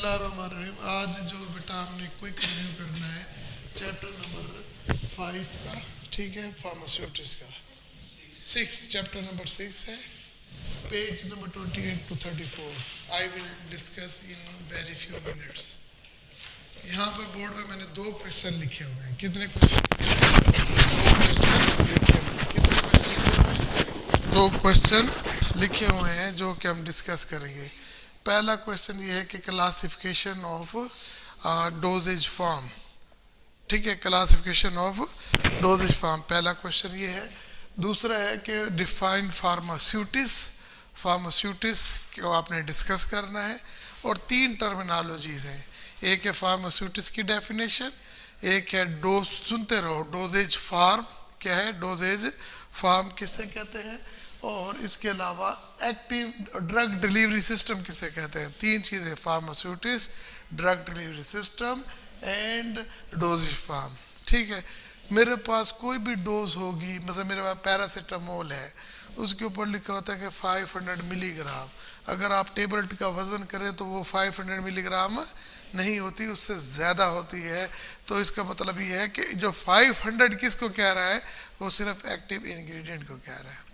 बिस्मिल्लाहिर्रहमानिर्रहीम। आज जो बेटा हमने क्विक रिव्यू करना है चैप्टर नंबर 5 का, ठीक है, फार्मास्यूटिक्स का। 6, चैप्टर नंबर 6 है, page number 28 to 34। I will discuss in very few minutes. यहाँ पर बोर्ड में मैंने 2 क्वेश्चन लिखे हुए हैं। कितने क्वेश्चन? 2 क्वेश्चन लिखे हुए हैं। कितने क्वेश्चन लिखे हुए हैं? 2 क्वेश्चन लिखे हुए हैं जो कि हम डिस्कस करेंगे। पहला क्वेश्चन ये है कि क्लासिफिकेशन ऑफ डोजेज फॉर्म, ठीक है, क्लासिफिकेशन ऑफ डोजेज फॉर्म, पहला क्वेश्चन ये है। दूसरा है कि डिफाइन फार्मास्यूटिक्स, फार्मास्यूटिक्स को आपने डिस्कस करना है। और 3 टर्मिनोलॉजीज हैं। एक है फार्मास्यूटिक्स की डेफिनेशन, एक है डोज, सुनते रहो, डोजेज फॉर्म क्या है, डोजेज फॉर्म किसे कहते हैं, और इसके अलावा एक्टिव ड्रग डिलीवरी सिस्टम किसे कहते हैं। 3 चीज़ें, pharmaceutics, drug delivery system and doses form, ठीक है। मेरे पास कोई भी डोज होगी, मतलब मेरे पास पैरासीटामोल है, उसके ऊपर लिखा होता है कि 500 मिलीग्राम। अगर आप टेबलेट का वज़न करें तो वो 500 मिलीग्राम नहीं होती, उससे ज़्यादा होती है। तो इसका मतलब ये है कि जो 500 किसको कह रहा है, वो सिर्फ एक्टिव इंग्रेडिएंट को कह रहा है।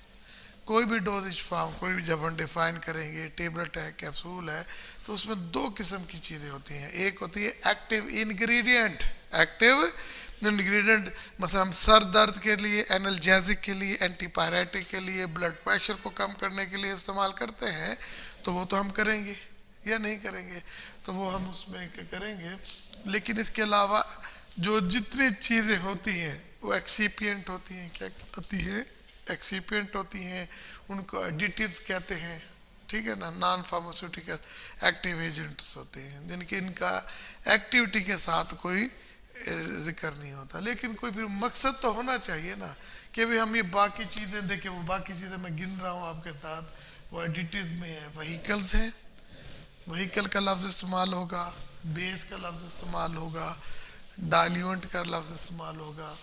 कोई भी डोजेज फॉर्म, कोई भी जब हम डिफाइन करेंगे, टेबलेट है, कैप्सूल है, तो उसमें 2 किस्म की चीज़ें होती हैं। एक होती है एक्टिव इंग्रेडिएंट, एक्टिव इंग्रेडिएंट, मतलब हम सर दर्द के लिए, एनाल्जेसिक के लिए, एंटीपायरेटिक के लिए, ब्लड प्रेशर को कम करने के लिए इस्तेमाल करते हैं, तो वो तो हम करेंगे या नहीं करेंगे, तो वो हम उसमें क्या करेंगे। लेकिन इसके अलावा जो जितनी चीज़ें होती हैं वो एक्सीपिएंट होती हैं। क्या होती है? एक्सीपिएंट होती हैं, उनको एडिटिव्स कहते हैं, ठीक है ना। नॉन फार्मास्यूटिकल एक्टिव एजेंट्स होते हैं जिनकी इनका एक्टिविटी के साथ कोई जिक्र नहीं होता। लेकिन कोई भी मकसद तो होना चाहिए ना कि भाई हम ये बाकी चीज़ें देखें। वो बाकी चीज़ें मैं गिन रहा हूँ आपके साथ, वो एडिटिव्स में है। व्हीकल्स हैं, व्हीकल का लफ्ज़ इस्तेमाल होगा, बेस का लफ्ज़ इस्तेमाल होगा, डाइल्यूएंट का लफ्ज़ इस्तेमाल होगा,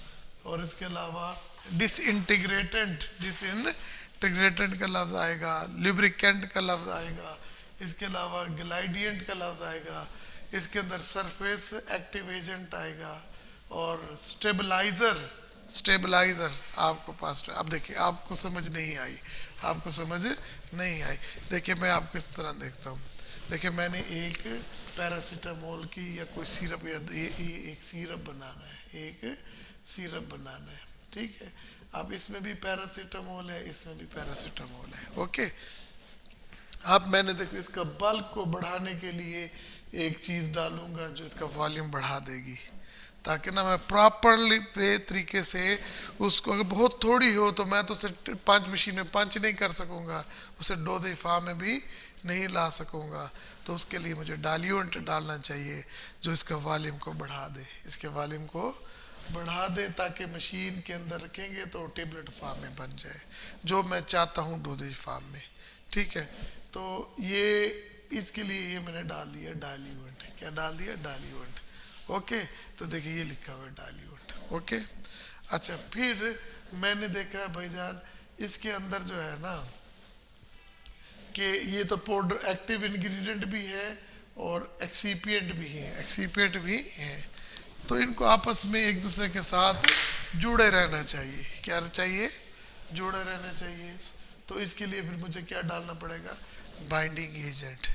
और इसके अलावा डिसइंटीग्रेटेंट, डिसइंटीग्रेटेंट का लफ्ज़ आएगा, लिब्रिकेंट का लफ्ज़ आएगा, इसके अलावा ग्लाइडियंट का लफ्ज़ आएगा, इसके अंदर सरफेस एक्टिव एजेंट आएगा, और स्टेबलाइज़र, स्टेबलाइज़र आपको पास। अब देखिए, आपको समझ नहीं आई, आपको समझ नहीं आई। देखिए मैं आपको इस तरह देखता हूँ। देखिए मैंने एक पैरासीटामोल की या कोई सिरप, या एक सिरप बनाना है, एक सिरप बनाना है, ठीक है। अब इसमें भी पैरासीटामोल है, इसमें भी पैरासीटामोल है, ओके। अब मैंने देखो इसका बल्क को बढ़ाने के लिए एक चीज़ डालूंगा जो इसका वॉल्यूम बढ़ा देगी, ताकि ना मैं प्रॉपरली वे तरीके से उसको, अगर बहुत थोड़ी हो तो मैं तो उसे 5 मशीन में पंच नहीं कर सकूँगा, उसे डोजेज फॉर्म में भी नहीं ला सकूँगा। तो उसके लिए मुझे डाइल्यूएंट डालना चाहिए जो इसका वॉल्यूम को बढ़ा दे, इसके वॉल्यूम को बढ़ा दे, ताकि मशीन के अंदर रखेंगे तो टेबलेट फॉर्म में बन जाए, जो मैं चाहता हूँ डोजेज फॉर्म में, ठीक है। तो ये इसके लिए ये मैंने डाल दिया डाइल्यूएंट। क्या डाल दिया? Diluent, okay. तो देखिए ये लिखा हुआ है डाइल्यूएंट, ओके। अच्छा, फिर मैंने देखा भाईजान इसके अंदर जो है ना कि ये तो पाउडर एक्टिव इंग्रेडिएंट भी है और एक्सीपिएंट भी है, एक्सीपिएंट भी है। तो इनको आपस में एक दूसरे के साथ जुड़े रहना चाहिए। क्या चाहिए? जुड़े रहना चाहिए। तो इसके लिए फिर मुझे क्या डालना पड़ेगा? Binding agent,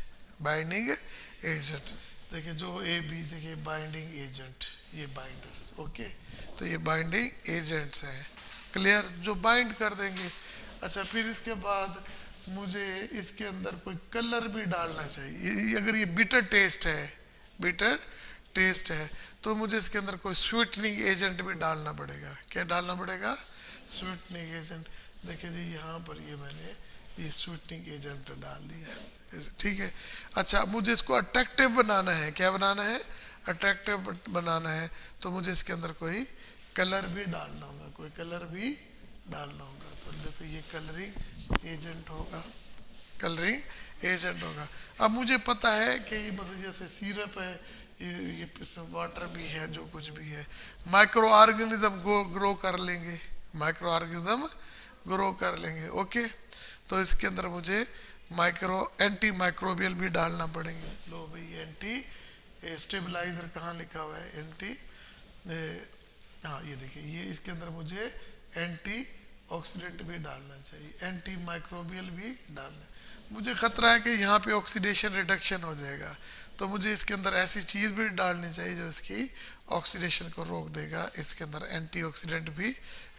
binding agent. देखिए जो ए बी, देखिए बाइंडिंग एजेंट, ये बाइंडर्स, ओके। तो ये बाइंडिंग एजेंट्स हैं, क्लियर, जो बाइंड कर देंगे। अच्छा, फिर इसके बाद मुझे इसके अंदर कोई कलर भी डालना चाहिए। अगर ये बिटर टेस्ट है, बिटर टेस्ट है, तो मुझे इसके अंदर कोई स्वीटनिंग एजेंट भी डालना पड़ेगा। क्या डालना पड़ेगा? Sweetening agent. देखिए जी यहाँ पर ये मैंने ये स्वीटनिंग एजेंट डाल दिया, ठीक है। अच्छा, मुझे इसको अट्रैक्टिव बनाना है। क्या बनाना है? अट्रैक्टिव बनाना है। तो मुझे इसके अंदर कोई कलर भी डालना होगा, कोई कलर भी डालना होगा। तो देखो ये कलरिंग एजेंट होगा, कलरिंग एजेंट होगा। अब मुझे पता है कि ये मतलब जैसे सिरप है, ये इसमें वाटर भी है, जो कुछ भी है, माइक्रो ऑर्गेनिज्म ग्रो कर लेंगे, माइक्रो ऑर्गेनिज्म ग्रो कर लेंगे, ओके। तो इसके अंदर मुझे एंटी माइक्रोबियल भी डालना पड़ेंगे। लो भाई एंटी स्टेबलाइजर कहाँ लिखा हुआ है, एंटी, हाँ ये देखिए, ये इसके अंदर मुझे एंटी ऑक्सीडेंट भी डालना चाहिए, एंटी माइक्रोबियल भी डालना। मुझे खतरा है कि यहाँ पे ऑक्सीडेशन रिडक्शन हो जाएगा, तो मुझे इसके अंदर ऐसी चीज़ भी डालनी चाहिए जो इसकी ऑक्सीडेशन को रोक देगा। इसके अंदर एंटीऑक्सीडेंट भी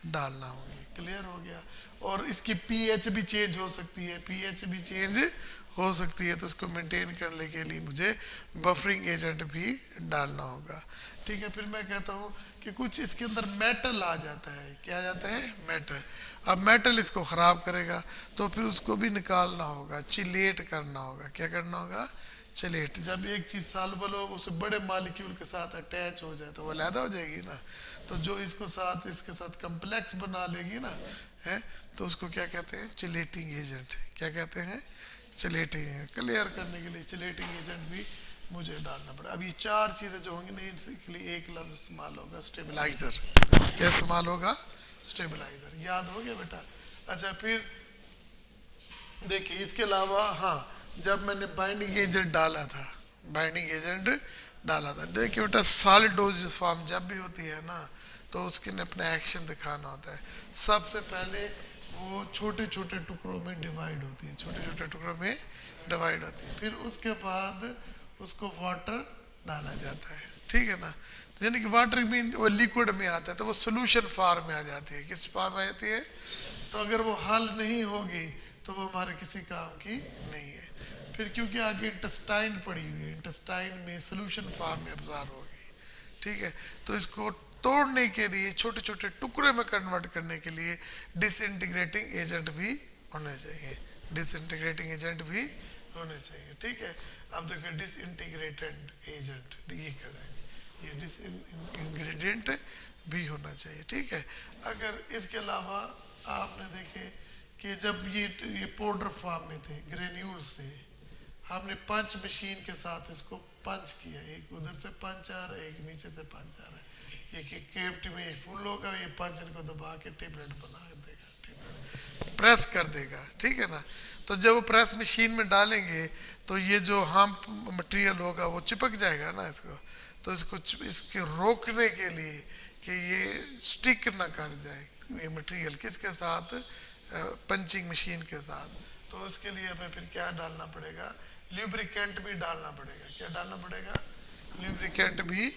डालना होगी। क्लियर हो गया। और इसकी पीएच भी चेंज हो सकती है, पीएच भी चेंज हो सकती है, तो इसको मेंटेन करने के लिए मुझे बफरिंग एजेंट भी डालना होगा। ठीक है, फिर मैं कहता हूँ कि कुछ इसके अंदर मेटल आ जाता है। क्या आ जाता है? मेटल। अब मेटल इसको ख़राब करेगा, तो फिर उसको भी निकालना होगा, चिलेट करना होगा। क्या करना होगा? चिलेट। जब एक चीज़ सॉल्युबल हो, उसे बड़े मालिक्यूल के साथ अटैच हो जाए तो वो अलहदा हो जाएगी ना। तो जो इसके साथ कम्प्लेक्स बना लेगी ना, है, तो उसको क्या कहते हैं? Chelating agent. क्या कहते हैं? चिलेटिंग। क्लियर करने के लिए चिलेटिंग एजेंट भी मुझे डालना पड़ा। अब ये चार चीज़ें जो होंगी, नहीं, इसके लिए एक लफ्ज़ इस्तेमाल होगा, स्टेबलाइजर। क्या इस्तेमाल होगा? स्टेबलाइजर। याद हो गया बेटा? अच्छा, फिर देखिए इसके अलावा, हाँ, जब मैंने बाइंडिंग एजेंट डाला था, देखिए बेटा, सॉलिड डोजेस फॉर्म जब भी होती है ना, तो उसके ने अपना एक्शन दिखाना होता है। सबसे पहले वो छोटे छोटे टुकड़ों में डिवाइड होती है, फिर उसके बाद उसको वाटर डाला जाता है। ठीक है ना? तो यानी कि वाटर में वो लिक्विड में आता है, तो वो सोल्यूशन फॉर्म में आ जाती है। किस फॉर्म में आती है? तो अगर वो हल नहीं होगी तो वो हमारे किसी काम की नहीं है। फिर क्योंकि आगे इंटेस्टाइन पड़ी हुई है, इंटेस्टाइन में सोल्यूशन फॉर्म में अब्जॉर्ब होगी। ठीक है, तो इसको तोड़ने के लिए, छोटे छोटे टुकड़े में कन्वर्ट करने के लिए डिसइंटीग्रेटिंग एजेंट भी होने चाहिए, ठीक है। अब देखिए डिसइंटीग्रेटेड एजेंट, ये कहना है, ये डिसइंग्रेडिएंट भी होना चाहिए। ठीक है। अगर इसके अलावा आपने देखे कि जब ये पाउडर फॉर्म में थे, ग्रेन्यूल्स थे, हमने पंच मशीन के साथ इसको पंच किया, एक उधर से पंच आ रहा है, एक नीचे से पंच आ रहा है, ये केविटी में फुल होगा, ये पंच इनको दबा के टेबलेट बना देगा, टेबलेट प्रेस कर देगा। ठीक है ना? तो जब वो प्रेस मशीन में डालेंगे तो ये जो हम मटेरियल होगा वो चिपक जाएगा ना इसको, तो इसके रोकने के लिए कि ये स्टिक ना कर जाए ये मटेरियल किसके साथ, पंचिंग मशीन के साथ, तो उसके लिए हमें फिर क्या डालना पड़ेगा? ल्यूब्रिकेंट भी डालना पड़ेगा। क्या डालना पड़ेगा? ल्यूब्रिकेंट भी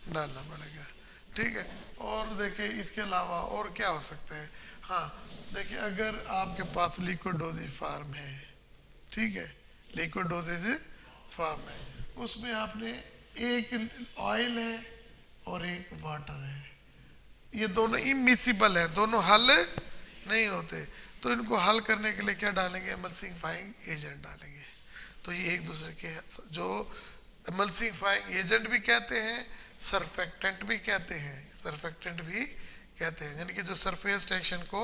डालना पड़ेगा। ठीक है। और देखिए इसके अलावा और क्या हो सकता है? हाँ, देखिए अगर आपके पास लिक्विड डोजेज फार्म है, ठीक है, लिक्विड डोजेज फार्म है, उसमें आपने एक ऑयल है और एक वाटर है, ये दोनों इमिसिबल है, दोनों हल नहीं होते, तो इनको हल करने के लिए क्या डालेंगे? एमल्सिफाइंग एजेंट डालेंगे। तो ये एक दूसरे के, जो एमल्सिफाइंग एजेंट भी कहते हैं, सरफेक्टेंट भी कहते हैं, यानी कि जो सरफेस टेंशन को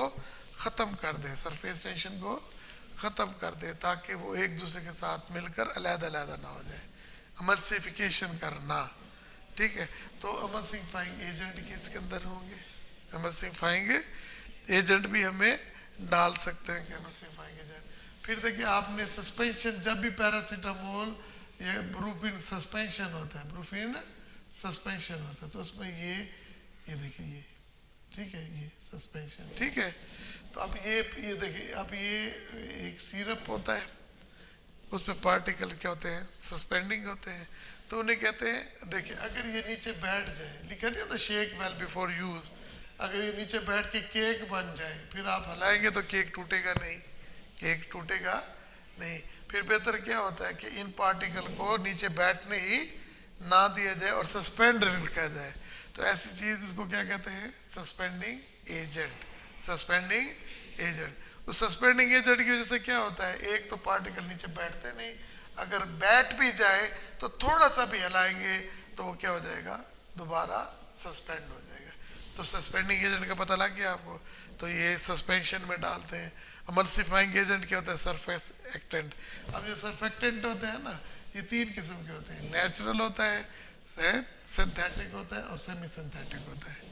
ख़त्म कर दे, ताकि वो एक दूसरे के साथ मिलकर अलग-अलग ना हो जाए, एमल्सिफिकेशन करना। ठीक है। तो एमल्सिफाइंग एजेंट किसके अंदर होंगे? एमल्सिफाइंग एजेंट भी हमें डाल सकते हैं, एमल्सिफाइंग एजेंट। फिर देखिए आपने सस्पेंशन, जब भी पैरासीटामोल या ब्रूफिन सस्पेंशन होता है, तो उसमें ये देखिए ये, ठीक है, ये सस्पेंशन, ठीक है। तो अब ये देखिए, अब ये एक सिरप होता है, उसमें पार्टिकल क्या होते हैं? सस्पेंडिंग होते हैं। तो उन्हें कहते हैं, देखिए अगर ये नीचे बैठ जाए, लिखा नहीं होता शेक वेल बिफोर यूज, अगर ये नीचे बैठ के केक बन जाए, फिर आप हिलाएंगे तो केक टूटेगा नहीं, फिर बेहतर क्या होता है कि इन पार्टिकल को नीचे बैठने ही ना दिया जाए और सस्पेंड रखा जाए। तो ऐसी चीज उसको क्या कहते हैं? Suspending agent. तो सस्पेंडिंग एजेंट की वजह से क्या होता है? एक तो पार्टिकल नीचे बैठते नहीं, अगर बैठ भी जाए तो थोड़ा सा भी हिलाएंगे तो वो क्या हो जाएगा? दोबारा सस्पेंड हो जाएगा। तो सस्पेंडिंग एजेंट का पता लग गया आपको? तो ये सस्पेंशन में डालते हैं। एमल्सिफाइंग एजेंट क्या होता है? सरफेस एक्टेंट। अब जो सरफेक्टेंट होते हैं ना, ये तीन किस्म के होते हैं, नेचुरल होता है, सिंथेटिक होता है और सेमी सिंथेटिक होता है।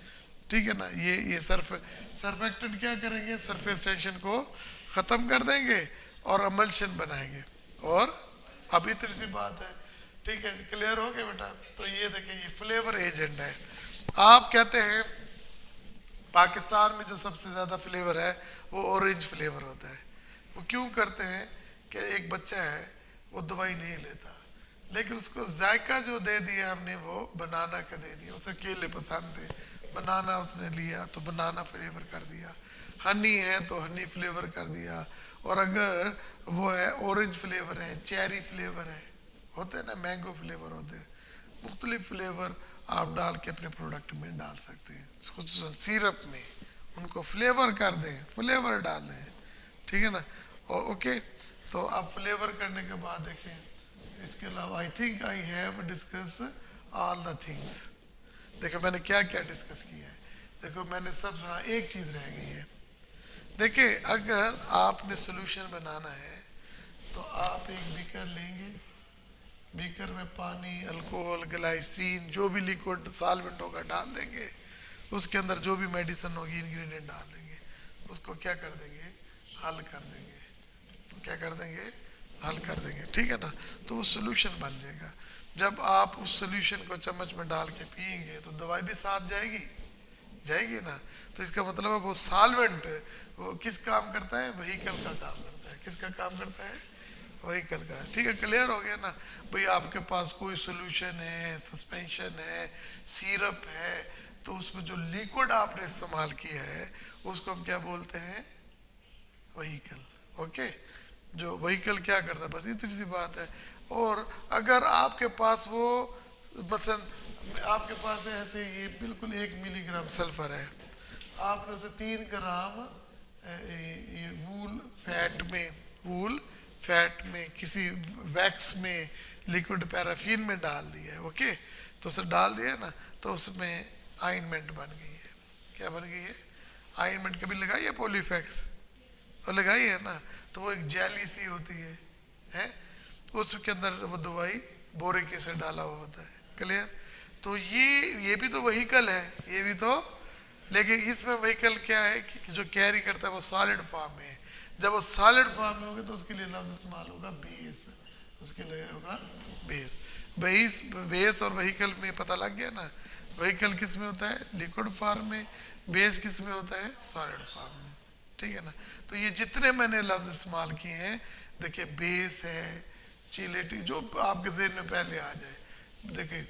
ठीक है ना? ये सरफेक्टेंट क्या करेंगे? सरफेस टेंशन को ख़त्म कर देंगे और अमल्शन बनाएंगे। और अब इतनी सी बात है, ठीक है, क्लियर हो गया बेटा? तो ये देखिए, ये फ्लेवर एजेंट है। आप कहते हैं पाकिस्तान में जो सबसे ज़्यादा फ्लेवर है वो ऑरेंज फ्लेवर होता है। वो क्यों करते हैं कि एक बच्चा है वो दवाई नहीं लेता, लेकिन उसको जायका जो दे दिया हमने वो बनाना का दे दिया। उसे केले पसंद थे, बनाना उसने लिया तो बनाना फ्लेवर कर दिया। हनी है तो हनी फ्लेवर कर दिया। और अगर वो है ऑरेंज फ्लेवर है, चेरी फ्लेवर है, होते हैं ना, मैंगो फ्लेवर होते हैं, मुख्तलिफ फ्लेवर आप डाल के अपने प्रोडक्ट में डाल सकते हैं। इसको सिरप में उनको फ्लेवर कर दें, फ्लेवर डाल दें, ठीक है ना। और ओके, तो आप फ्लेवर करने के बाद देखें, इसके अलावा I think I have discuss all the things. देखो मैंने क्या क्या डिस्कस किया है। देखो मैंने सब, हाँ एक चीज़ रह गई है। देखिए अगर आपने सोल्यूशन बनाना है तो आप एक बीकर लेंगे, बीकर में पानी, अल्कोहल, ग्लाइसिन, जो भी लिक्विड सॉल्वेंट होगा डाल देंगे। उसके अंदर जो भी मेडिसिन होगी इंग्रेडिएंट डाल देंगे। उसको क्या कर देंगे, हल कर देंगे। क्या कर देंगे, हल कर देंगे, ठीक है ना। तो वो सोल्यूशन बन जाएगा। जब आप उस सोल्यूशन को चम्मच में डाल के पिएंगे तो दवाई भी साथ जाएगी, जाएगी ना। तो इसका मतलब है वो सॉल्वेंट वो किस काम करता है, व्हीकल का काम करता है। किसका काम करता है, व्हीकल का। ठीक है, क्लियर हो गया ना भाई। आपके पास कोई सोल्यूशन है, सस्पेंशन है, सिरप है, तो उसमें जो लिक्विड आपने इस्तेमाल किया है उसको हम क्या बोलते हैं, व्हीकल। ओके, जो व्हीकल क्या करता है, बस इतनी सी बात है। और अगर आपके पास वो मसलन आपके पास ऐसे ये बिल्कुल 1 मिलीग्राम सल्फर है, आपने उसे 3 ग्राम ये वूल फैट में, वूल फैट में, किसी वैक्स में, लिक्विड पैराफिन में डाल दिया है। ओके, तो उसे डाल दिया ना, तो उसमें आइनमेंट बन गई है। क्या बन गई है, आइनमेंट। कभी लगाई है पॉलीफैक्स, और लगाई है ना, तो वो एक जेली सी होती है, उसके अंदर वो दवाई बोरिक एसिड डाला हुआ होता है। क्लियर? तो ये भी तो व्हीकल है, ये भी तो, लेकिन इसमें व्हीकल क्या है कि जो कैरी करता है वो सॉलिड फॉर्म में है। जब वो सॉलिड फॉर्म में होगा तो उसके लिए लफ्ज इस्तेमाल होगा बेस, उसके लिए होगा बेस। बेस, बेस और व्हीकल में पता लग गया ना। व्हीकल किस में होता है, लिक्विड फॉर्म में। बेस किस में होता है, सॉलिड फॉर्म में। ठीक है ना। तो ये जितने मैंने लफ्ज इस्तेमाल किए हैं, देखिए बेस है, चिलेटी, जो आपके जहन में पहले आ जाए। देखिए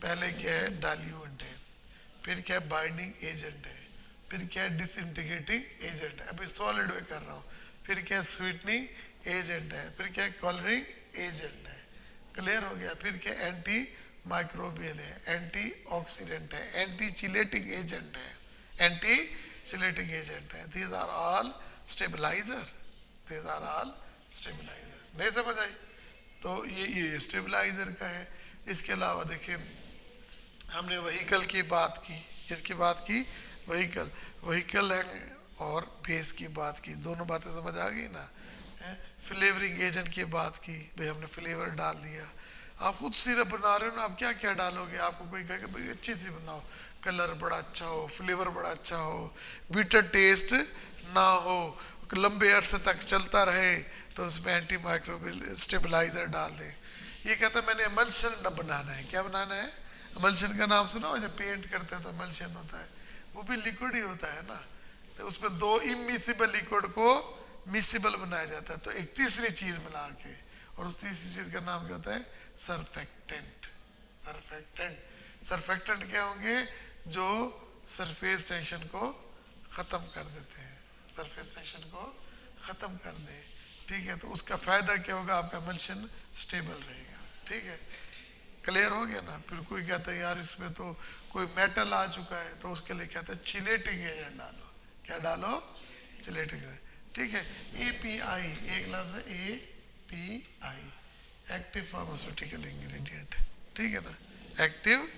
पहले क्या है, डाइल्यूएंट है, फिर क्या है, बाइंडिंग एजेंट है, फिर क्या है, डिसइंटीग्रेटिंग एजेंट है, अभी सॉलिड में कर रहा हूँ, फिर क्या है, स्वीटनिंग एजेंट है, फिर क्या है, कलरिंग एजेंट है। क्लियर हो गया? फिर क्या, एंटी माइक्रोबियल है, एंटी ऑक्सीडेंट है, एंटी चिलेटिंग एजेंट है, एंटी चिलेटिंग एजेंट है। These are all stabiliser, these are all stabiliser. नहीं समझ आई? तो ये स्टेबलाइजर का है। इसके अलावा देखिए हमने व्हीकल की बात की, किसकी बात की, व्हीकल, व्हीकल है, और बेस की बात की। दोनों बातें समझ आ गई ना। फ्लेवरिंग एजेंट की बात की, भाई हमने फ्लेवर डाल दिया। आप खुद सिरप बना रहे हो ना, आप क्या क्या डालोगे, आपको कोई कहेगा भाई अच्छी सी बनाओ, कलर बड़ा अच्छा हो, फ्लेवर बड़ा अच्छा हो, बिटर टेस्ट ना हो, लंबे अरसे तक चलता रहे, तो उसमें एंटी माइक्रोबियल स्टेबलाइजर डाल दें। ये कहता है मैंने एमल्शन बनाना है। क्या बनाना है, एमल्शन का नाम सुना हो, जब पेंट करते हैं तो एमल्शन होता है, वो भी लिक्विड ही होता है ना। तो उसमें 2 इमिसिबल लिक्विड को मिसिबल बनाया जाता है, तो एक तीसरी चीज मिला के, और उस तीसरी चीज का नाम क्या होता है, सरफेक्टेंट। सरफेक्टेंट, सरफेक्टेंट क्या होंगे, जो सरफेस टेंशन को खत्म कर देते हैं, सरफेस टेंशन को खत्म कर दे। ठीक है, तो उसका फायदा क्या होगा, आपका एमल्शन स्टेबल रहेगा। ठीक है, क्लियर हो गया ना। फिर कोई कहता है यार इसमें तो कोई मेटल आ चुका है, तो उसके लिए कहता है चिलेटिंग एजेंट डालो। क्या डालो, चिलेटिंग एजेंट। ठीक है, एपीआई, एक लफ्ज है एपीआई, एक्टिव फार्मास्यूटिकल इंग्रेडिएंट। ठीक है ना, एक्टिव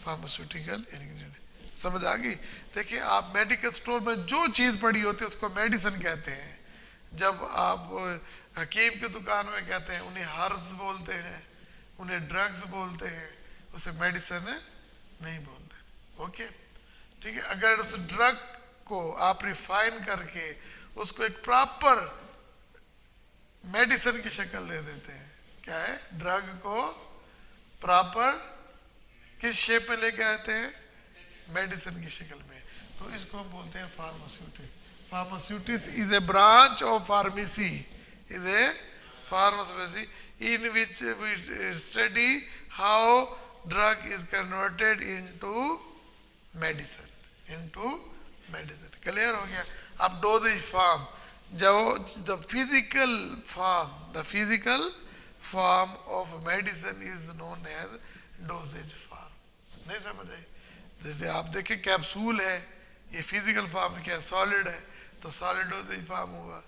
फार्मास्यूटिकल इंग्रेडिएंट। समझ आ गई? देखिए आप मेडिकल स्टोर में जो चीज़ पड़ी होती है उसको मेडिसिन कहते हैं। जब आप हकीम की दुकान में कहते हैं, उन्हें हर्ब्स बोलते हैं, उन्हें ड्रग्स बोलते हैं, उसे मेडिसिन नहीं बोलते। ओके, ठीक है। अगर उस ड्रग को आप रिफाइन करके उसको एक प्रॉपर मेडिसिन की शक्ल दे देते हैं। क्या है? ड्रग को प्रॉपर किस शेप में लेके आते हैं? मेडिसिन की शक्ल में। तो इसको हम बोलते हैं pharmaceutics. Pharmaceutics is a branch of pharmacy, is a pharmacy in which we study how drug is converted into medicine, clear हो गया? अब डोजेज फॉर्म, जब the physical form of medicine is known as dosage form. नहीं समझ आई? जैसे आप देखें capsule है, ये फिजिकल फॉर्म क्या है? सॉलिड है, तो सॉलिड डोजेज फॉर्म होगा।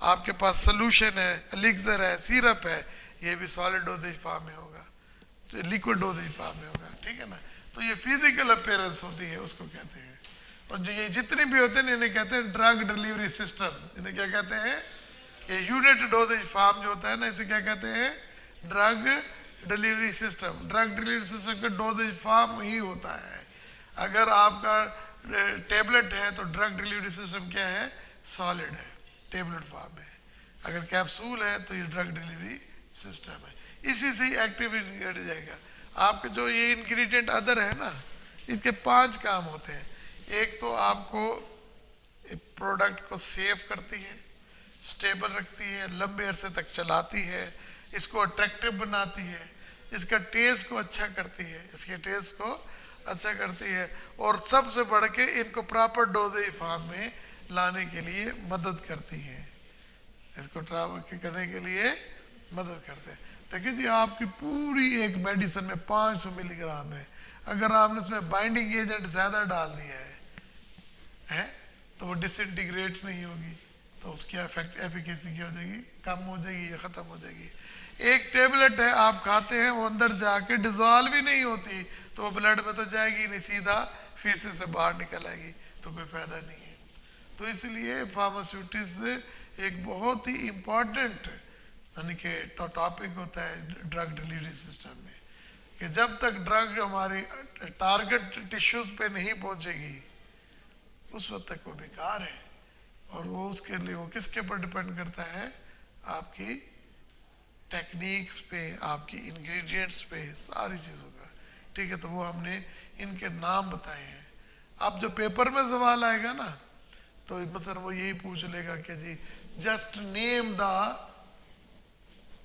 आपके पास सोल्यूशन है, एलिक्सर है, सिरप है, ये भी सॉलिड डोजेज फॉर्म में होगा, लिक्विड डोजेज फॉर्म में होगा। ठीक है ना? तो ये फिजिकल अपीयरेंस होती है, उसको कहते हैं। और जो ये जितने भी होते हैं इन्हें कहते हैं ड्रग डिलीवरी सिस्टम। इन्हें क्या कहते हैं? ये यूनिट डोजेज फॉर्म जो होता है ना, इसे क्या कहते हैं? Drug delivery system. Drug delivery system का डोजेज फॉर्म ही होता है। अगर आपका टेबलेट है तो ड्रग डिलीवरी सिस्टम क्या है? सॉलिड है, टेबलेट फॉर्म है। अगर कैप्सूल है तो ये ड्रग डिलीवरी सिस्टम है। इसी से एक्टिव इंग्रेडिएंट जाएगा। आपके जो ये इंग्रेडिएंट अदर है ना, इसके 5 काम होते हैं। एक तो आपको प्रोडक्ट को सेव करती है, स्टेबल रखती है, लंबे अरसे तक चलाती है, इसको अट्रैक्टिव बनाती है, इसका टेस्ट को अच्छा करती है, इसके टेस्ट को अच्छा करती है, और सबसे बढ़ के इनको प्रॉपर डोजेज फॉर्म में लाने के लिए मदद करती है। इसको ट्रावल करने के लिए मदद करते हैं। देखिए जी, आपकी पूरी एक मेडिसिन में 500 मिलीग्राम है, अगर आपने इसमें बाइंडिंग एजेंट ज़्यादा डाल दिया है तो वो डिसइंटीग्रेट नहीं होगी, तो उसकी एफिकेसी क्या हो जाएगी? कम हो जाएगी या ख़त्म हो जाएगी। एक टेबलेट है, आप खाते हैं, वो अंदर जाके डिजॉल्व ही नहीं होती, तो वो ब्लड में तो जाएगी नहीं, सीधा फीस से बाहर निकल आएगी, तो कोई फ़ायदा नहीं है। तो इसलिए फार्मास्यूटिक्स एक बहुत ही इम्पॉर्टेंट यानी कि टॉपिक होता है ड्रग डिलीवरी सिस्टम में, कि जब तक ड्रग हमारी टारगेट टिश्यूज पे नहीं पहुंचेगी उस वक्त तक वो बेकार है। और वो उसके लिए वो किसके ऊपर डिपेंड करता है? आपकी टेक्निक्स पे, आपकी इंग्रेडिएंट्स पे, सारी चीज़ों का। ठीक है? तो वो हमने इनके नाम बताए हैं। अब जो पेपर में सवाल आएगा ना, तो मतलब वो यही पूछ लेगा कि जी just name the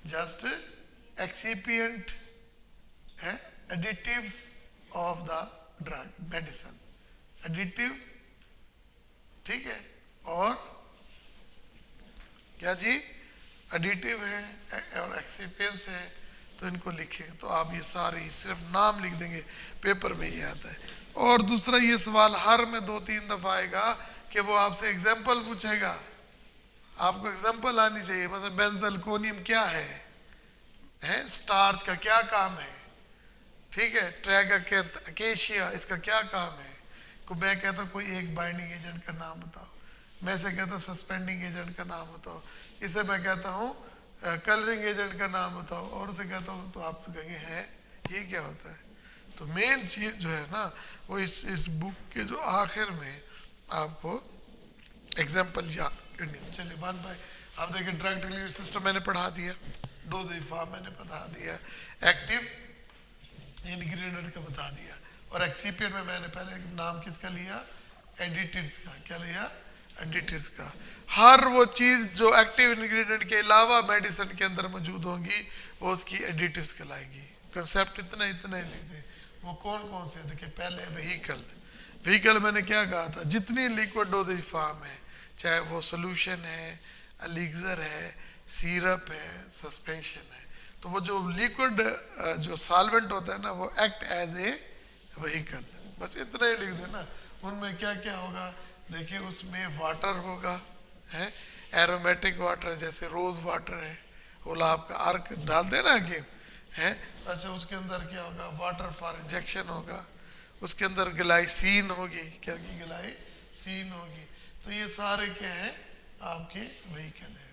just excipient additives of the drug medicine, additive। ठीक है? और क्या जी? एडिटिव है और एक्सिपिएंट्स है, तो इनको लिखें। तो आप ये सारे सिर्फ नाम लिख देंगे, पेपर में ये आता है। और दूसरा, ये सवाल हर में 2-3 दफ़ा आएगा कि वो आपसे एग्जाम्पल पूछेगा, आपको एग्जाम्पल आनी चाहिए। मतलब बेंजलकोनियम क्या है, स्टार्च का क्या काम है, ठीक है, ट्रैगोकेशिया इसका क्या काम है। को मैं कहता हूँ कोई एक बाइंडिंग एजेंट का नाम बताओ, मैं से कहता हूँ सस्पेंडिंग एजेंट का नाम बताओ, इसे मैं कहता हूँ कलरिंग एजेंट का नाम बताओ, और उसे कहता हूँ, तो आप कहेंगे हैं ये क्या होता है। तो मेन चीज़ जो है ना, वो इस बुक के जो आखिर में आपको एग्जाम्पल याद करनी। चलिए वन बाय, आप देखिए ड्रग डिलीवरी सिस्टम मैंने पढ़ा दिया, डोजेज फॉर्म मैंने बता दिया, एक्टिव इंग्रेडिएंट का बता दिया, और एक्सिपिएंट में मैंने पहले नाम किसका लिया? एडिटिव्स का। क्या लिया? एडिटिव्स का। हर वो चीज़ जो एक्टिव इंग्रेडिएंट के अलावा मेडिसिन के अंदर मौजूद होंगी वो उसकी एडिटिव्स कहलाएंगी। कंसेप्ट इतना ही लिख दें। वो कौन कौन से? देखिए पहले व्हीकल मैंने क्या कहा था? जितनी लिक्विड डोजेज फॉर्म है, चाहे वो सोल्यूशन है, एलिक्सर है, सिरप है, सस्पेंशन है, तो वो जो लिक्विड जो सॉल्वेंट होता है ना, वो एक्ट एज ए व्हीकल। बस इतना ही लिख देना। उनमें क्या क्या होगा? देखिए उसमें वाटर होगा, है एरोमेटिक वाटर, जैसे रोज वाटर है, गुलाब का अर्क डाल देना कि है। अच्छा, उसके अंदर क्या होगा? वाटर फॉर इंजेक्शन होगा, उसके अंदर ग्लाइसिन होगी, क्या की ग्लाइसिन होगी। तो ये सारे क्या है? आपके व्हीकल है।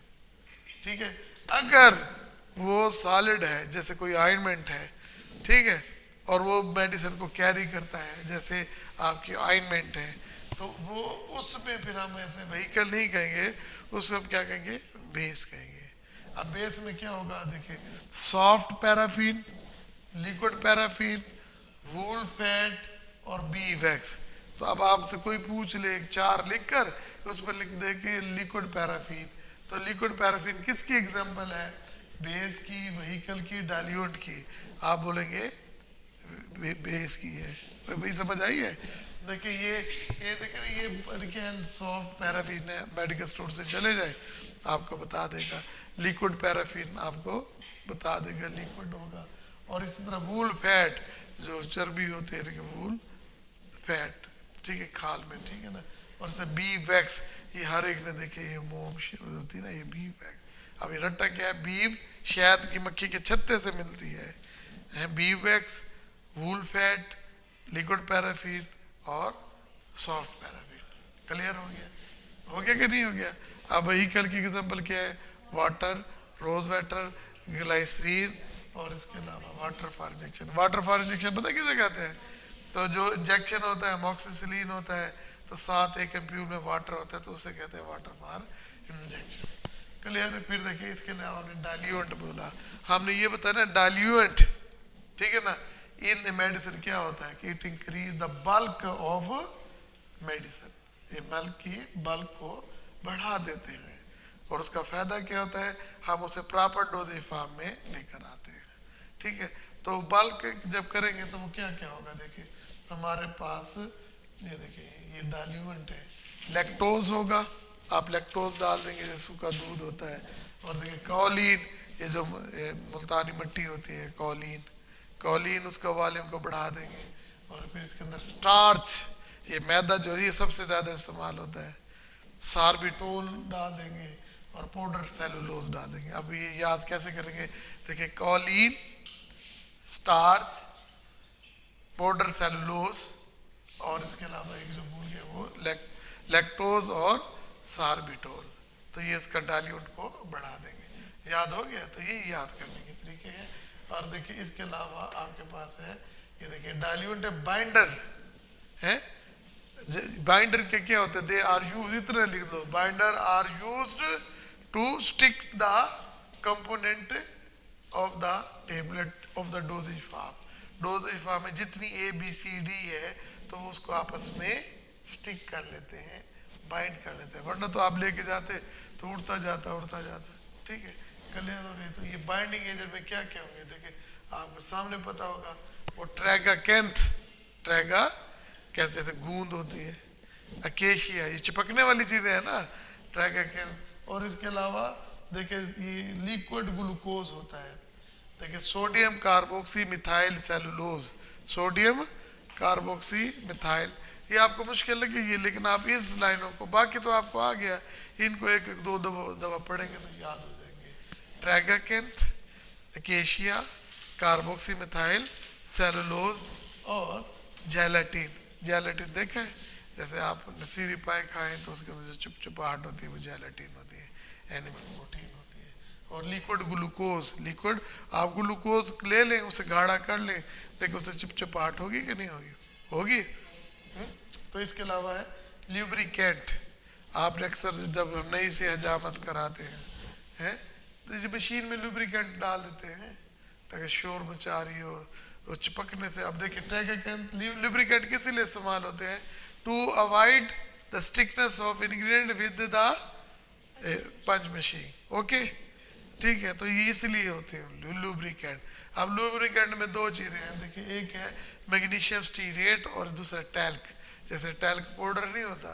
ठीक है? अगर वो सॉलिड है, जैसे कोई ऑइंटमेंट है, ठीक है, और वो मेडिसिन को कैरी करता है, जैसे आपकी ऑइंटमेंट है, तो वो उसमें फिर हम ऐसे व्हीकल नहीं कहेंगे, उसको हम क्या कहेंगे? बेस कहेंगे। अब बेस में क्या होगा देखिए, soft paraffin, liquid paraffin, wool fat और बी वैक्स। तो अब आपसे कोई पूछ ले 4 लिखकर, उस पर लिख दे कि लिक्विड पैराफिन, तो लिक्विड पैराफिन किसकी एग्जांपल है? बेस की, व्हीकल की, डाइल्यूएंट की। आप बोलेंगे बेस की है। कोई भाई समझ आई है? देखिए ये देखिए, ये सॉफ्ट पैराफिन है, मेडिकल स्टोर से चले जाए आपको बता देगा। लिक्विड पैराफिन आपको बता देगा लिक्विड होगा। और इसी तरह वूल फैट, जो चर्बी होती है, वूल फैट, ठीक है, खाल में, ठीक है ना। और से बी वैक्स, ये हर एक ने देखे, ये मोम होती है ना, ये बी वैक्स। अब ये रट्टा क्या है? बीव शहद की मक्खी के छत्ते से मिलती है। B wax, wool fat, liquid paraffin और सॉफ्ट पैराफिन। क्लियर हो गया? हो गया कि नहीं हो गया? अब व्हीकल की एग्जांपल क्या है? वाटर, रोज वाटर, ग्लाइसरीन और इसके अलावा water for injection. Water for injection पता है किसे कहते हैं? तो जो इंजेक्शन होता है, अमोक्सिसिलिन होता है, तो साथ एक एम्प्यूल में वाटर होता है, तो उसे कहते हैं वाटर फॉर इंजेक्शन। क्लियर है? फिर देखिए इसके लिए हमने डाइल्यूएंट बोला, हमने ये बताया ना डाइल्यूएंट, ठीक है ना। इन द मेडिसिन क्या होता है कि it increase the bulk of medicine, ये मल्क की बल्क को बढ़ा देते हैं। और उसका फायदा क्या होता है? हम उसे प्रॉपर डोजेज फॉर्म में लेकर आते हैं, ठीक है। तो बल्क जब करेंगे तो वो क्या क्या होगा? देखिए हमारे पास ये देखिए, ये डाइल्यूएंट है, लैक्टोज होगा, आप लैक्टोज डाल देंगे, जैसे सूखा दूध होता है। और देखिए कॉलिन, ये जो मुल्तानी मिट्टी होती है, कॉलिन, कॉलिन उसका वॉल्यूम को बढ़ा देंगे। और फिर इसके अंदर स्टार्च, ये मैदा जो है ये सबसे ज़्यादा इस्तेमाल होता है, सार्बिटोल डाल देंगे और पाउडर सेलुलोज डाल देंगे। अब ये याद कैसे करेंगे? देखिए कॉलिन, स्टार्च, पाउडर सेलुलोज और इसके अलावा एक जो भूल गए वो लैक्टोज और सार्बिटोल। तो ये इसका डाइल्यूएंट को बढ़ा देंगे। याद हो गया? तो ये याद करने के तरीके हैं। और देखिए इसके अलावा आपके पास है, ये देखिए डाइल्यूएंट है, बाइंडर है। बाइंडर के क्या होते हैं? दे आर यूज, इतना लिख दो, binder are used to stick the component of the tablet of the dosage form. Dosage form में जितनी ए बी सी डी है तो वो उसको आपस में स्टिक कर लेते हैं, बाइंड कर लेते हैं, वरना तो आप लेके जाते तो उड़ता जाता, ठीक है। क्लियर हो गए? तो ये बाइंडिंग एजेंट में क्या क्या होंगे देखिए आपको सामने पता होगा, वो ट्रैगाकैंथ, ट्रैगा कैसे जैसे गूंद होती है, अकेशिया, ये चिपकने वाली चीजें है ना, ट्रैगाकैंथ। और इसके अलावा देखिए ये लिक्विड ग्लूकोज होता है, देखिए sodium carboxy methyl cellulose, sodium carboxy methyl. ये आपको मुश्किल लगेगी लेकिन आप इस लाइनों को, बाकी तो आपको आ गया, इनको एक एक दो दफा पढ़ेंगे तो याद हो जाएंगे। ट्रैगाकैंथ, अकेशिया, कार्बोक्सी मिथाइल सेलुलोज और जेलाटिन। जेलाटिन देखा है? जैसे आप नसीरी पाए खाएं तो उसके अंदर जो चुपचुपाहट होती है वो जेलाटिन होती है, एनिमल प्रोटीन होती है। और लिक्विड ग्लूकोज, लिक्विड आप ग्लूकोज ले लें, उसे गाढ़ा कर लें, देखो उसे चिपचिपाहट होगी कि नहीं होगी? होगी। तो इसके अलावा है ल्यूब्रिकेंट, आपने अक्सर जब हम नई से हजामत कराते हैं तो ये मशीन में लुब्रिकेंट डाल देते हैं ताकि शोर मचा रही हो, वो चिपकने से। अब देखिए ट्रैगाकैंथ लुब्रिकेंट किस लिए इस्तेमाल होते हैं? To avoid the stickiness of ingredient with the punch machine, okay, ठीक है। तो ये इसलिए होते हैं लुब्रिकेंट। अब लुब्रिकेंट में दो चीज़ें हैं देखिए, एक है मैग्नीशियम स्टीरेट और दूसरा टैल्क। जैसे टैल्क पाउडर नहीं होता,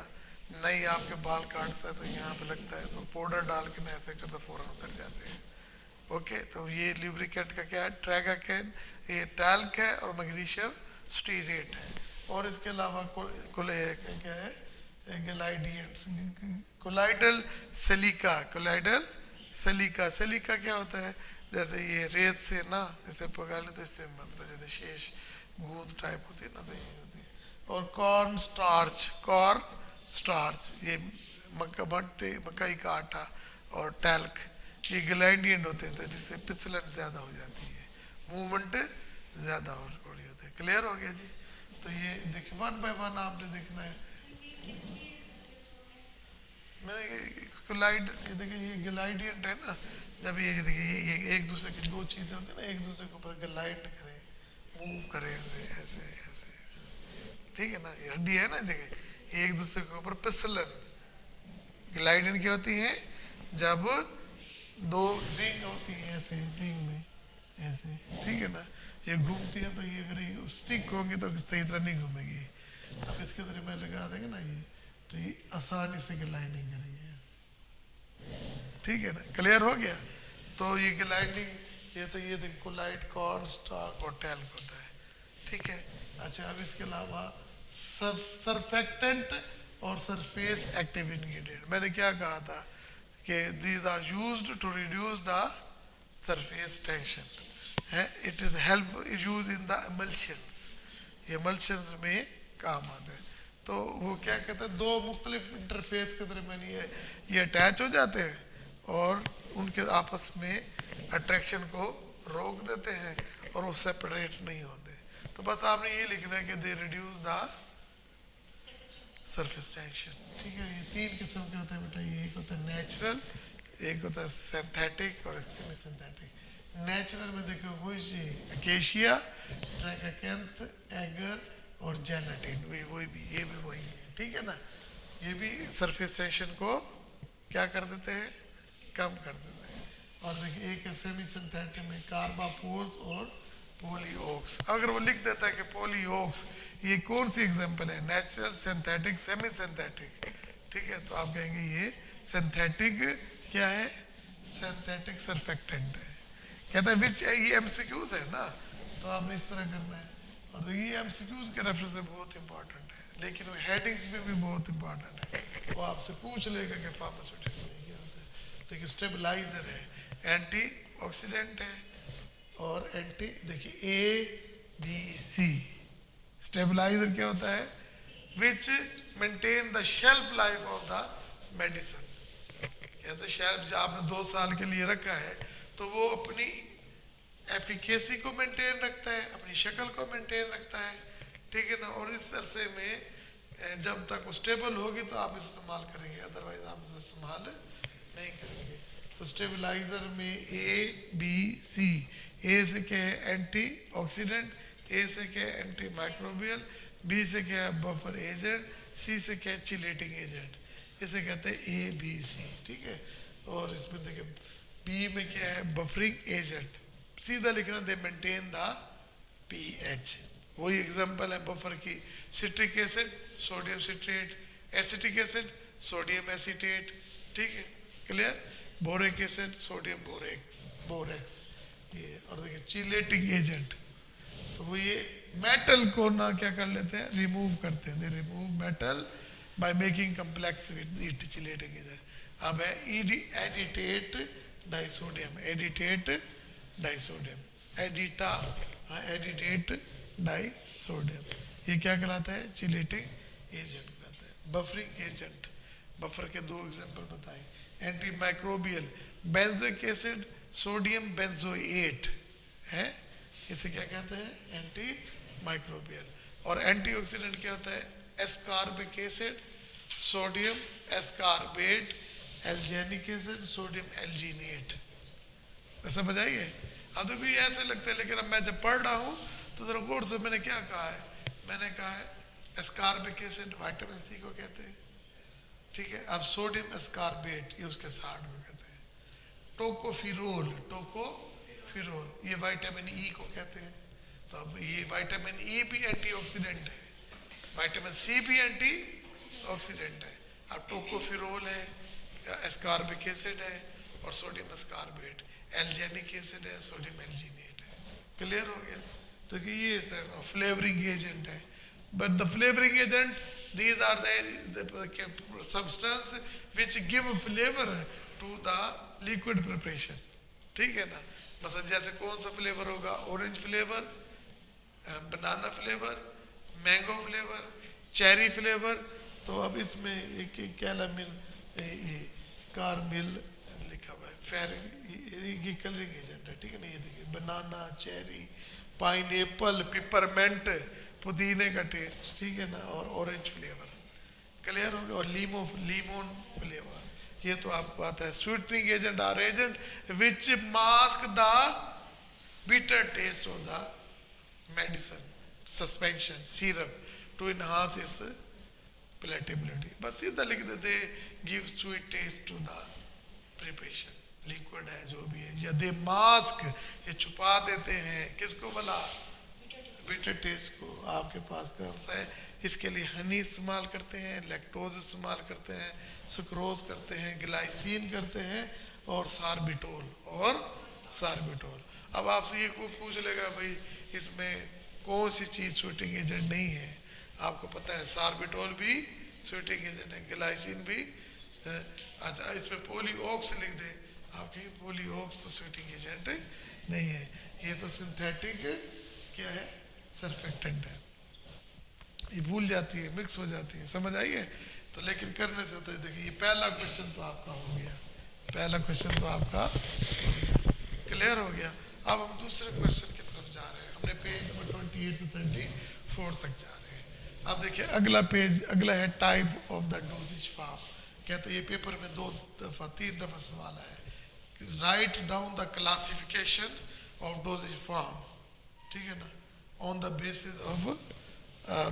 नहीं आपके बाल काटता है तो यहाँ पे लगता है, तो पाउडर डाल के ना ऐसे कर तो फौरन उतर जाते हैं, ओके। तो ये लुब्रिकेंट का क्या है? ट्रैगाकैंथ, ये टैल्क है और मैग्नीशियम स्टीरेट है। और इसके अलावा क्या है? Glidants, colloidal silica, colloidal silica. Silica क्या होता है? जैसे ये रेत से ना जैसे पका लें तो इससे बनता है, जैसे शेष गूंद टाइप होती है ना, तो ये होती है। और कॉर्न स्टार्च, कॉर्न स्टार्च ये मकई का आटा और टैल्क, ये ग्लाइडियंट होते हैं, तो जिससे फिसलन ज़्यादा हो जाती है, मूवमेंट ज़्यादा हो रही होती है। क्लियर हो गया जी? तो ये देखिए वन बाय वन आपने देखना है। मैंने ग्लाइड, ये देखिए ये ग्लाइडियंट है ना, जब ये देखिए ये एक दूसरे की दो चीजें होती है ना, एक दूसरे के ऊपर ग्लाइड करे, मूव करे, ऐसे ऐसे ऐसे, ठीक है ना, ये हड्डी है ना, देखिए ये एक दूसरे के ऊपर फिसलन। ग्लाइडिंग क्या होती है, जब दो रिंग होती है ऐसे, रिंग में ऐसे, ठीक है ना, ये घूमती है, तो ये अगर ये स्टिक होंगी तो सही तरह नहीं घूमेगी। अब इसके तरह मैं लगा देंगे ना ये, तो ये आसानी से ग्लाइडिंग करेंगे, ठीक है ना, क्लियर हो गया। तो ये ग्लाइडिंग, ये तो ये कोलाइड कॉर्न स्टार्क और टैल्क होता है, ठीक है। अच्छा, अब इसके अलावा सरफेक्टेंट और सरफेस एक्टिव इंग्रेडिएंट, मैंने क्या कहा था कि these are used to reduce the surface tension है, it is help use in the emulsions, ये एमल्शंस में काम आते हैं। तो वो क्या कहते हैं, दो मुख्तलिफ इंटरफेस के दरमियान ये अटैच हो जाते हैं और उनके आपस में अट्रैक्शन को रोक देते हैं और वो सेपरेट नहीं होते। तो बस आपने ये लिखना है कि they reduce the surface tension, ठीक है। ये तीन किस्म के होते हैं बेटा, ये एक होता है नेचुरल, एक होता है सिंथेटिक और एक सेमी सिंथेटिक। नेचुरल में देखो वही अकेशिया, ट्रैकाकैंथ, एगर और जेलाटिन, वही भी, ये भी वही है, ठीक है ना। ये भी सरफेस टेंशन को क्या कर देते हैं, कम कर देते हैं। और देखिए एक है सेमी सिंथेटिक में कार्बापोज और पोलीओक्स। अगर वो लिख देता है कि पोलीओक्स, ये कौन सी एग्जांपल है, नेचुरल, सिंथेटिक, सेमी सिंथेटिक, ठीक है, तो आप कहेंगे ये सिंथेटिक क्या है, सिंथेटिक सरफेक्टेंट है। कहता है विच, ये एमसीक्यूज है ना, तो आपने इस तरह करना है। और देखिए ये एमसीक्यूज के रेफरेंस से बहुत इंपॉर्टेंट है, लेकिन वो हेडिंग्स में भी बहुत इंपॉर्टेंट है। वो आपसे पूछ लेगा कि फार्मास्यूटिकल में क्या होता है। देखिए स्टेबलाइजर है, एंटी ऑक्सीडेंट है और एंटी, देखिए ABC। स्टेबलाइजर क्या होता है, which maintain the shelf life of the medicine. कहते शेल्फ जब आपने 2 साल के लिए रखा है तो वो अपनी एफिकेसी को मेंटेन रखता है, अपनी शक्ल को मेंटेन रखता है, ठीक है ना। और इस अरसे में जब तक वो स्टेबल होगी तो आप इस्तेमाल करेंगे, अदरवाइज आप इसे इस्तेमाल नहीं करेंगे। तो स्टेबलाइजर में ABC, ए से क्या है एंटी ऑक्सीडेंट, ए से क्या है एंटी माइक्रोबियल, बी से क्या है बफर एजेंट, सी से क्या है चिलेटिंग एजेंट, इसे कहते हैं ABC, ठीक है। और इसमें देखिए बी में क्या है बफरिंग एजेंट, सीधा लिखना दे मेंटेन द pH। वही एग्जांपल है बफर की, citric acid, sodium citrate, acetic acid, sodium acetate, ठीक है, clear. Boric acid, sodium borax ये। और देखिए चिलेटिंग एजेंट, तो वो ये मेटल को ना क्या कर लेते हैं, रिमूव करते हैं, they remove metal by making complex with chelating agent. अब है एडिटेट डाइसोडियम, एडिटेट डाइसोडियम, एडिटेट डाइसोडियम, ये क्या कहलाता है, चिलेटिंग एजेंट कहलाता है। बफरिंग एजेंट, बफर के 2 एग्जांपल बताए, anti microbial, benzoic acid, sodium benzoate है, इसे क्या कहते हैं, एंटी माइक्रोबियल। और एंटीऑक्सीडेंट क्या होता है, ascorbic acid, sodium ascorbate, alginic acid, sodium alginate. ऐसा बताइए। अब तो भी ऐसे लगता है, लेकिन अब मैं जब पढ़ रहा हूँ तो जरा गौर से, मैंने क्या कहा है, मैंने कहा है एस्कॉर्बिक एसिड विटामिन सी को कहते हैं, ठीक है। अब सोडियम एस्कॉर्बेट ये उसके साथ को कहते हैं, टोकोफिरोल ये विटामिन ई को कहते हैं। तो अब ये विटामिन ई भी एंटीऑक्सीडेंट है, विटामिन सी भी एंटीऑक्सीडेंट है। अब टोकोफिरोल है, एस्कॉर्बिक एसिड है और सोडियम एस्कॉर्बेट, एल्जेनिक एसिड है, सोडियम एल्जीनेट है, क्लियर हो गया। तो ये फ्लेवरिंग एजेंट है, but the flavouring agent these are the substance which give flavor to the liquid preparation, ठीक है ना। मतलब जैसे कौन सा फ्लेवर होगा, orange flavour, banana flavour, mango flavour, cherry flavour. तो अब इसमें एक कैलामिल, कारमिल लिखा हुआ है, ये कलरिंग एजेंट है, ठीक है ना। ये देखिए बनाना, चेरी, पाइनएप्पल, पिपरमेंट, पुदीने का टेस्ट, ठीक है ना, और ऑरेंज फ्लेवर, क्लियर हो गया। और लीमोन फ्लेवर, ये तो आपको आता है। Sweetening agent are agent which mask the bitter taste of the medicine, suspension, syrup to enhance its palatability. बस सीधा लिख देते give sweet taste to the preparation, liquid है जो भी है, या दे मास्क, ये छुपा देते हैं किसको भला, bitter taste को। आपके पास कौन सा है, इसके लिए हनी इस्तेमाल करते हैं, लैक्टोज इस्तेमाल करते हैं, सुक्रोज करते हैं, ग्लाइसिन करते हैं, और सार्बिटोल। अब आपसे ये कोई पूछ लेगा भाई इसमें कौन सी चीज़ स्वीटिंग एजेंट नहीं है, आपको पता है सार्बिटोल भी स्वीटिंग एजेंट है, ग्लाइसिन भी। अच्छा इसमें पोलीऑक्स लिख दे, आप कहेंगे पोलीऑक्स तो स्वीटिंग एजेंट नहीं है, ये तो सिंथेटिक क्या है, सरफेक्टेंट है। ये भूल जाती है, मिक्स हो जाती है, समझ आई है। तो लेकिन करने से तो देखिए ये पहला क्वेश्चन तो आपका हो गया, पहला क्वेश्चन तो आपका क्लियर हो गया। अब हम दूसरे क्वेश्चन की तरफ जा रहे हैं, हमने पेज नंबर 28 से 34 तक जा रहे हैं। अब देखिए अगला पेज, अगला है type of the dosage form. कहते हैं ये पेपर में 3 दफा सवाल है, write down the classification of dosage form, ठीक है ना, on the basis of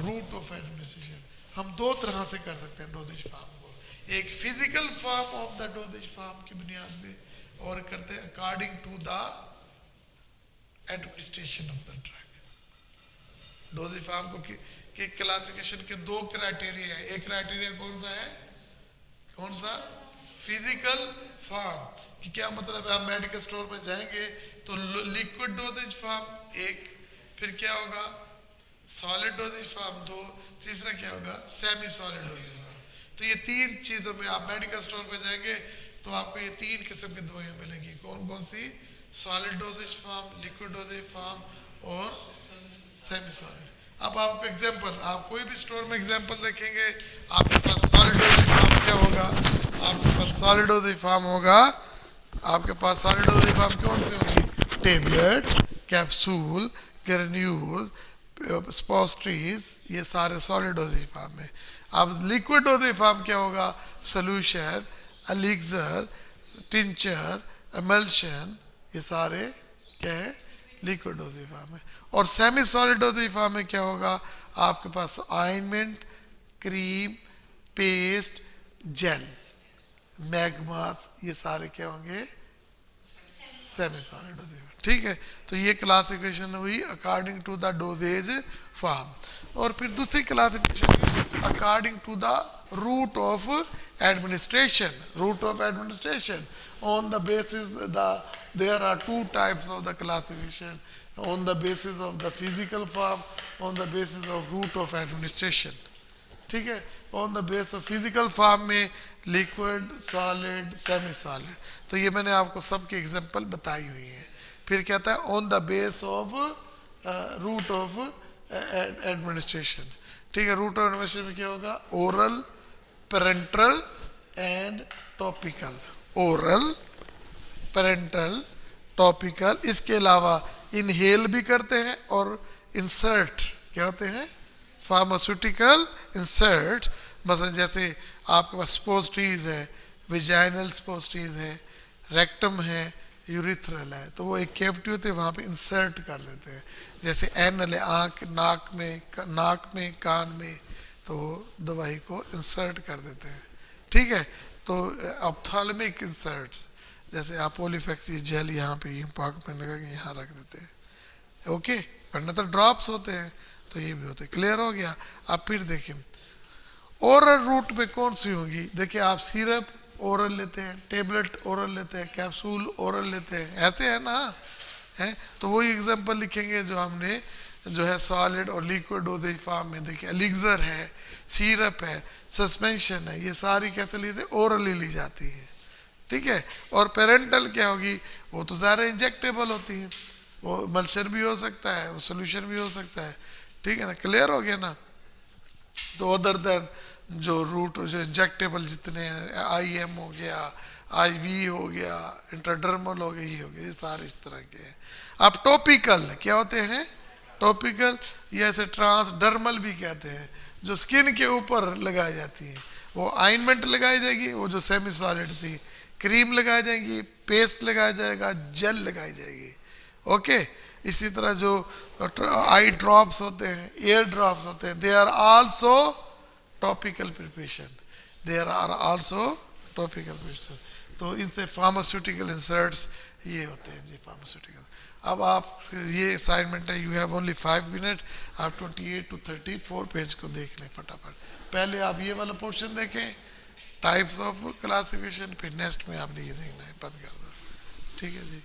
route of administration. हम 2 तरह से कर सकते हैं डोजेज फॉर्म को, एक physical form of the dosage form की बुनियाद पे, और करते हैं according to the administration of the drug. Dosage form को की क्लासिफिकेशन के 2 क्राइटेरिया है। एक क्राइटेरिया कौन सा है, कौन सा, फिजिकल फॉर्म, कि क्या मतलब है, आप मेडिकल स्टोर में जाएंगे तो लिक्विड डोजेज फॉर्म एक, फिर क्या होगा सॉलिड डोजेज फॉर्म 2, तीसरा क्या होगा सेमी सॉलिड डोजेज फॉर्म। तो ये 3 चीज़ों में आप मेडिकल स्टोर पे जाएंगे तो आपको ये 3 किस्म की दवाइयाँ मिलेंगी। कौन कौन सी, solid dosage form, liquid dosage form और सेमी सॉलिड। अब आपको एग्जांपल, आप कोई भी स्टोर में एग्जांपल देखेंगे, आपके पास सॉलिड डोजेज फॉर्म क्या होगा, आपके पास सॉलिड डोजेज फॉर्म होगा, आपके पास सॉलिड डोजेज फॉर्म कौन सी होगी, टेबलेट, कैप्सूल, ग्रेन्यूल, स्पोस्ट्रीज, ये सारे सॉलिड डोजेज फॉर्म है। अब लिक्विड डोजेज फॉर्म क्या होगा, सोल्यूशन, एलिक्सर, टिंचर, एमल्शन, ये सारे क्या है लिक्विड डोजेज फॉर्म है। और सेमी सॉलिड डोजेज फॉर्म में क्या होगा, आपके पास ऑइंटमेंट, क्रीम, पेस्ट, जेल, मैगमास, ये सारे क्या होंगे सेमी सॉलिड डोजेज। ठीक है, तो ये क्लासिफिकेशन हुई according to the dosage form. और फिर दूसरी classification according to the route of administration. Route of administration on the basis there are 2 types of the classification, on the basis of the physical form, on the basis of route of administration। ठीक है, on the basis of physical form में liquid, solid, semi solid, तो ये मैंने आपको सबके example बताई हुई है। फिर कहता है on the base of route of administration। ठीक है, route of administration में क्या होगा, oral, parenteral and topical। Oral, parental, topical, इसके अलावा इनहेल भी करते हैं और इंसर्ट क्या होते हैं, फार्मास्यूटिकल इंसर्ट। मतलब जैसे आपके पास स्पोस्ट्रीज है, विजाइनल स्पोस्ट्रीज है, रेक्टम है, यूरिथ्रल है, तो वो एक कैविटी होती है, वहाँ पे इंसर्ट कर देते हैं। जैसे एनल है, आँख, नाक में, कान में, तो दवाई को इंसर्ट कर देते हैं। ठीक है, तो ऑप्थाल्मिक इंसर्ट्स, जैसे आप ओलिफेक्सी जेल यहाँ पे पॉकेट में लगा के यहाँ रख देते हैं, ओके, वरना तो ड्रॉप्स होते हैं, तो ये भी होते हैं। क्लियर हो गया। अब फिर देखिए ओरल रूट में कौन सी होंगी, देखिए आप सिरप ओरल लेते हैं, टेबलेट ओरल लेते हैं, कैप्सूल ओरल लेते हैं, ऐसे है ना, है तो वही एग्जांपल लिखेंगे जो हमने जो है सॉलिड और लिक्विड डोजेज फॉर्म में। देखिए एलिक्सर है, सिरप है, सस्पेंशन है, ये सारी कैसे ली जाती है, ओरली ली जाती है। ठीक है, और पेरेंटल क्या होगी, वो तो ज़्यादा इंजेक्टेबल होती है, वो मल्चर भी हो सकता है, वो सोल्यूशन भी हो सकता है। ठीक है ना, क्लियर हो गया ना। तो अदर देन जो रूट जो इंजेक्टेबल जितने हैं, IM हो गया, IV हो गया, इंट्राडर्मल हो गया, ये हो गया, ये सारे इस तरह के हैं। अब टॉपिकल क्या होते हैं, टॉपिकल या इसे ट्रांसडर्मल भी कहते हैं, जो स्किन के ऊपर लगाई जाती है। वो आइनमेंट लगाई जाएगी, वो जो सेमी सॉलिड थी, क्रीम लगाई जाएगी, पेस्ट लगाया जाएगा, जेल लगाई जाएगी। ओके, इसी तरह जो आई ड्रॉप्स होते हैं, एयर ड्रॉप्स होते हैं, they are also topical preparation, they are also topical preparation. तो इनसे फार्मास्यूटिकल इंसर्ट्स ये होते हैं जी, फार्मास्यूटिकल। अब आप ये असाइनमेंट है, यू हैव ओनली 5 मिनट, आप 28 to 34 पेज को देख लें फटाफट। पहले आप ये वाला पोर्शन देखें, टाइप्स ऑफ क्लासिफिकेशन, फिर नेक्स्ट में आपने ये देखना है, बंद कर दो। ठीक है जी।